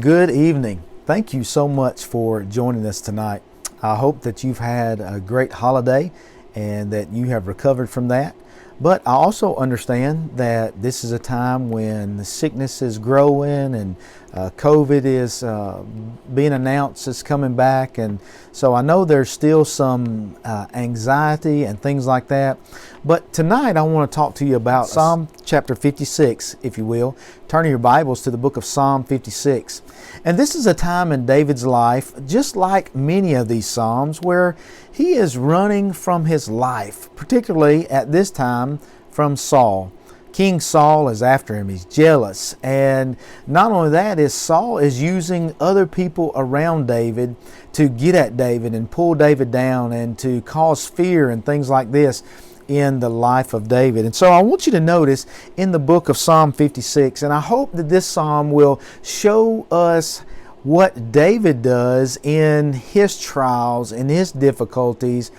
Good evening. Thank you so much for joining us tonight. I hope that you've had a great holiday and that you have recovered from that. But I also understand that this is a time when the sickness is growing and COVID is being announced is coming back. And so I know there's still some anxiety and things like that. But tonight I want to talk to you about Psalm chapter 56, if you will. Turn your Bibles to the book of Psalm 56. And this is a time in David's life, just like many of these Psalms, where he is running from his life, particularly at this time from Saul. King Saul is after him. He's jealous. And not only that, is Saul is using other people around David to get at David and pull David down and to cause fear and things like this in the life of David. And so I want you to notice in the book of Psalm 56, and I hope that this psalm will show us what David does in his trials and his difficulties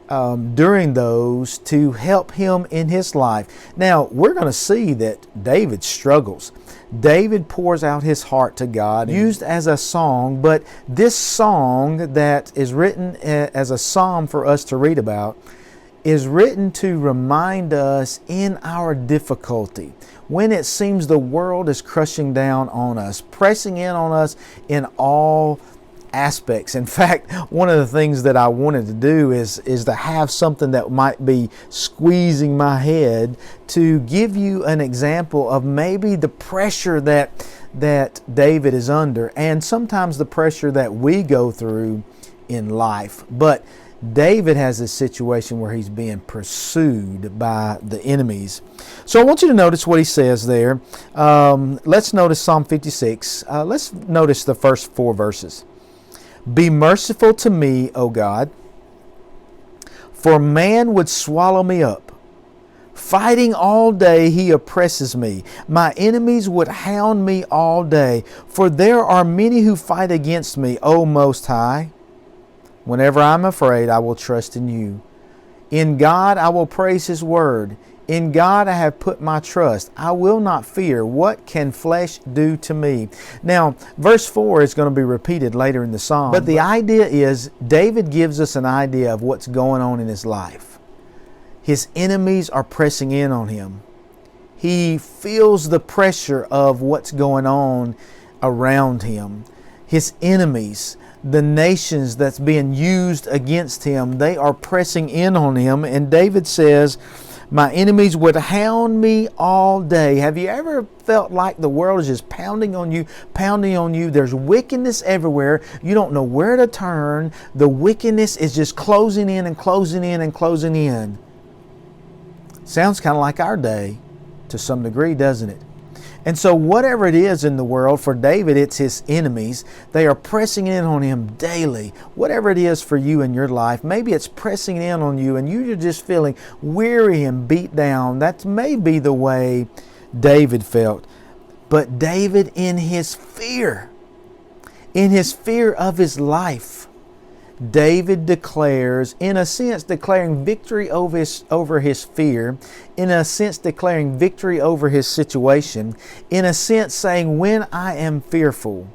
during those to help him in his life. Now, we're going to see that David struggles. David pours out his heart to God, used as a song, but this song that is written as a psalm for us to read about is written to remind us in our difficulty, when it seems the world is crushing down on us, pressing in on us in all aspects. In fact, one of the things that I wanted to do is to have something that might be squeezing my head to give you an example of maybe the pressure that David is under, and sometimes the pressure that we go through in life. But David has this situation where he's being pursued by the enemies. So I want you to notice what he says there. Let's notice Psalm 56. Let's notice the first 4 verses. Be merciful to me, O God, for man would swallow me up. Fighting all day he oppresses me. My enemies would hound me all day, for there are many who fight against me, O Most High. Whenever I'm afraid, I will trust in you. In God I will praise His word. In God I have put my trust. I will not fear. What can flesh do to me? Now, verse 4 is going to be repeated later in the psalm. But the idea is, David gives us an idea of what's going on in his life. His enemies are pressing in on him. He feels the pressure of what's going on around him. His enemies, the nations that's being used against him, they are pressing in on him. And David says, my enemies would hound me all day. Have you ever felt like the world is just pounding on you, pounding on you? There's wickedness everywhere. You don't know where to turn. The wickedness is just closing in and closing in and closing in. Sounds kind of like our day to some degree, doesn't it? And so whatever it is in the world, for David, it's his enemies. They are pressing in on him daily. Whatever it is for you in your life, maybe it's pressing in on you and you're just feeling weary and beat down. That may be the way David felt. But David, in his fear of his life, David declares, in a sense, declaring victory over his fear, in a sense, declaring victory over his situation, in a sense, saying, when I am fearful,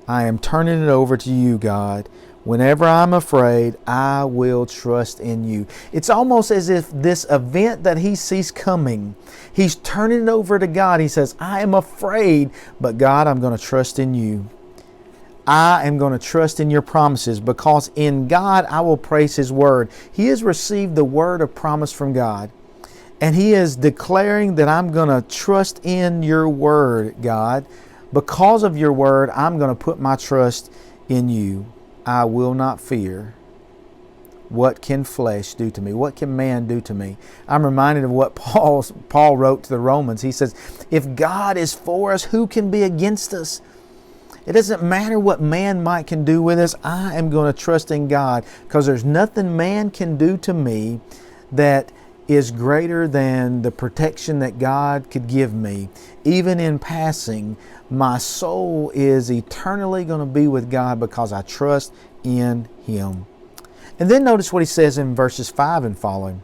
I am turning it over to you, God. Whenever I'm afraid, I will trust in you. It's almost as if this event that he sees coming, he's turning it over to God. He says, I am afraid, but God, I'm going to trust in you. I am going to trust in your promises, because in God I will praise His word. He has received the word of promise from God, and he is declaring that I'm going to trust in your word, God. Because of your word, I'm going to put my trust in you. I will not fear. What can flesh do to me? What can man do to me? I'm reminded of what Paul wrote to the Romans. He says, if God is for us, who can be against us? It doesn't matter what man can do with us. I am going to trust in God, because there's nothing man can do to me that is greater than the protection that God could give me. Even in passing, my soul is eternally going to be with God because I trust in Him. And then notice what he says in verses 5 and following.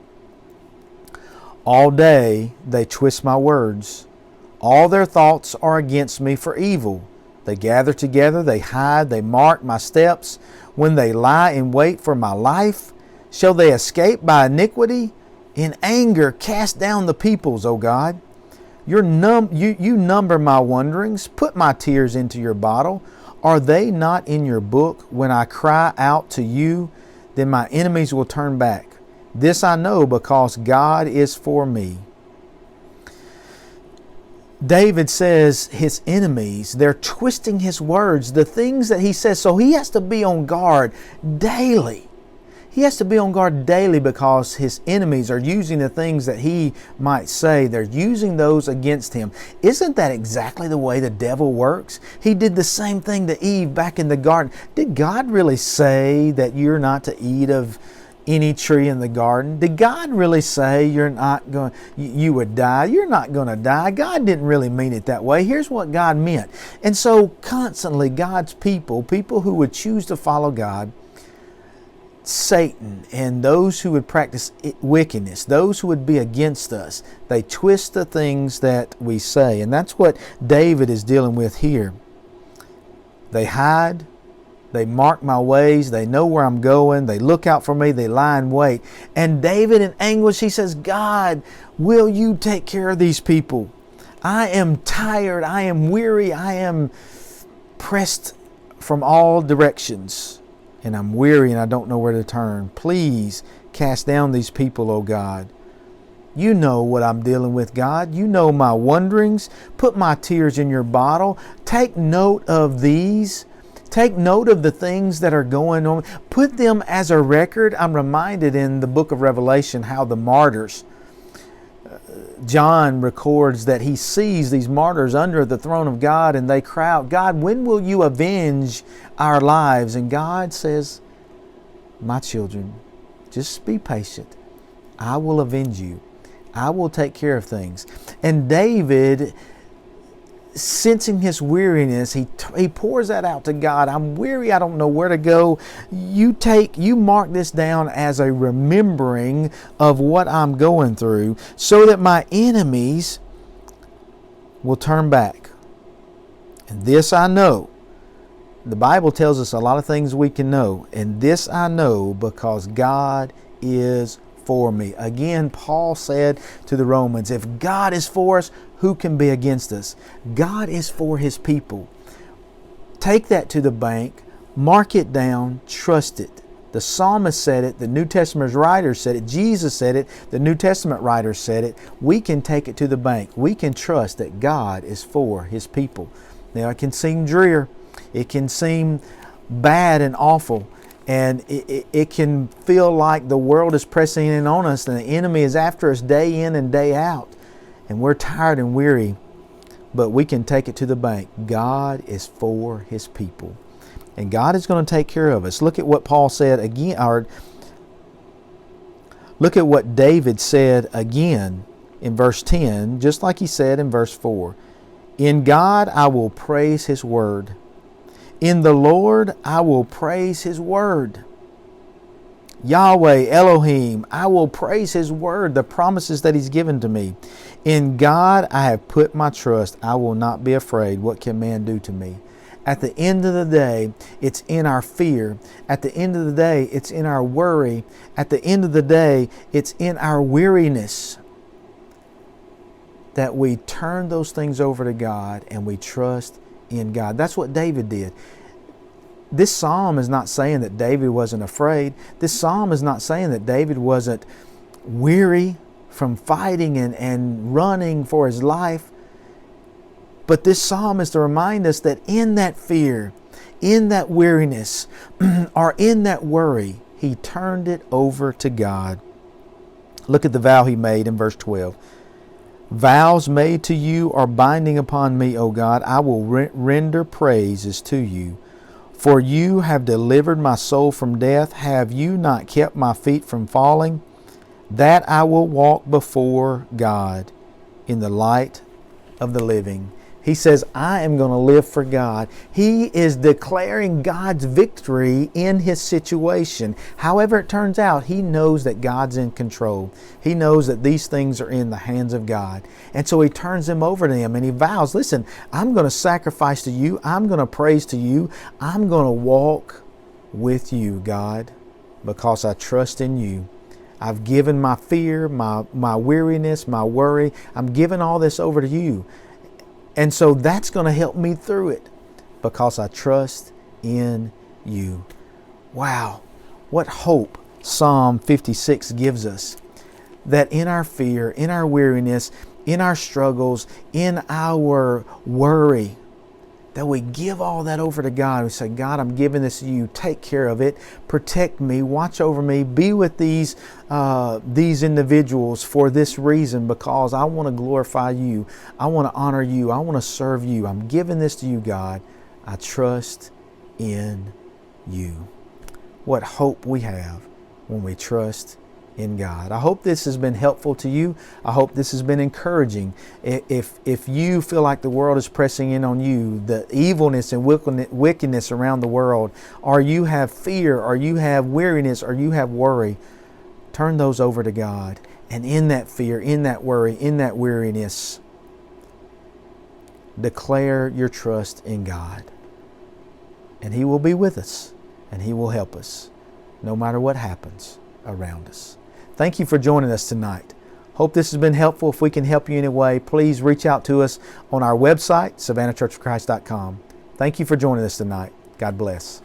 All day they twist my words. All their thoughts are against me for evil. They gather together, they hide, they mark my steps. When they lie in wait for my life, shall they escape by iniquity? In anger cast down the peoples, O God. You number my wanderings. Put my tears into your bottle. Are they not in your book? When I cry out to you, then my enemies will turn back. This I know, because God is for me. David says his enemies, they're twisting his words, the things that he says. So he has to be on guard daily. He has to be on guard daily because his enemies are using the things that he might say. They're using those against him. Isn't that exactly the way the devil works? He did the same thing to Eve back in the garden. Did God really say that you're not to eat of any tree in the garden? Did God really say you would die? You're not going to die. God didn't really mean it that way. Here's what God meant. And so constantly God's people who would choose to follow God, Satan and those who would practice wickedness, those who would be against us, they twist the things that we say. And that's what David is dealing with here. They hide. They mark my ways. They know where I'm going. They look out for me. They lie in wait. And David in anguish, he says, God, will you take care of these people? I am tired. I am weary. I am pressed from all directions. And I'm weary and I don't know where to turn. Please cast down these people, O God. You know what I'm dealing with, God. You know my wanderings. Put my tears in your bottle. Take note of these. Take note of the things that are going on. Put them as a record. I'm reminded in the book of Revelation how the martyrs, John records that he sees these martyrs under the throne of God and they cry out, God, when will you avenge our lives? And God says, my children, just be patient. I will avenge you. I will take care of things. And David, sensing his weariness, he pours that out to God. I'm weary. I don't know where to go. You mark this down as a remembering of what I'm going through so that my enemies will turn back. And this I know. The Bible tells us a lot of things we can know. And this I know because God is for me. Again, Paul said to the Romans, if God is for us, who can be against us? God is for His people. Take that to the bank, mark it down, trust it. The psalmist said it, the New Testament writer said it, Jesus said it, the New Testament writer said it. We can take it to the bank. We can trust that God is for His people. Now it can seem drear. It can seem bad and awful. And it can feel like the world is pressing in on us and the enemy is after us day in and day out. And we're tired and weary. But we can take it to the bank. God is for His people. And God is going to take care of us. Look at what Paul said again, or look at what David said again in verse 10, just like he said in verse 4. In God I will praise His word. In the Lord I will praise His word. Yahweh, Elohim, I will praise His word, the promises that He's given to me. In God I have put my trust. I will not be afraid. What can man do to me? At the end of the day, it's in our fear. At the end of the day, it's in our worry. At the end of the day, it's in our weariness that we turn those things over to God and we trust in God. That's what David did. This psalm is not saying that David wasn't afraid. This psalm is not saying that David wasn't weary from fighting and running for his life. But this psalm is to remind us that in that fear, in that weariness, or in that worry, he turned it over to God. Look at the vow he made in verse 12. Vows made to you are binding upon me, O God. I will render praises to you. For you have delivered my soul from death. Have you not kept my feet from falling? That I will walk before God in the light of the living. He says, I am going to live for God. He is declaring God's victory in his situation. However it turns out, he knows that God's in control. He knows that these things are in the hands of God. And so he turns them over to him and he vows, listen, I'm going to sacrifice to you. I'm going to praise to you. I'm going to walk with you, God, because I trust in you. I've given my fear, my weariness, my worry. I'm giving all this over to you. And so that's going to help me through it because I trust in you. Wow, what hope Psalm 56 gives us. That in our fear, in our weariness, in our struggles, in our worry, that we give all that over to God. We say, God, I'm giving this to you. Take care of it. Protect me. Watch over me. Be with these individuals for this reason, because I want to glorify you. I want to honor you. I want to serve you. I'm giving this to you, God. I trust in you. What hope we have when we trust in God. I hope this has been helpful to you. I hope this has been encouraging. If you feel like the world is pressing in on you, the evilness and wickedness around the world, or you have fear, or you have weariness, or you have worry, turn those over to God. And in that fear, in that worry, in that weariness, declare your trust in God. And He will be with us, and He will help us, no matter what happens around us. Thank you for joining us tonight. Hope this has been helpful. If we can help you in any way, please reach out to us on our website, SavannahChurchOfChrist.com. Thank you for joining us tonight. God bless.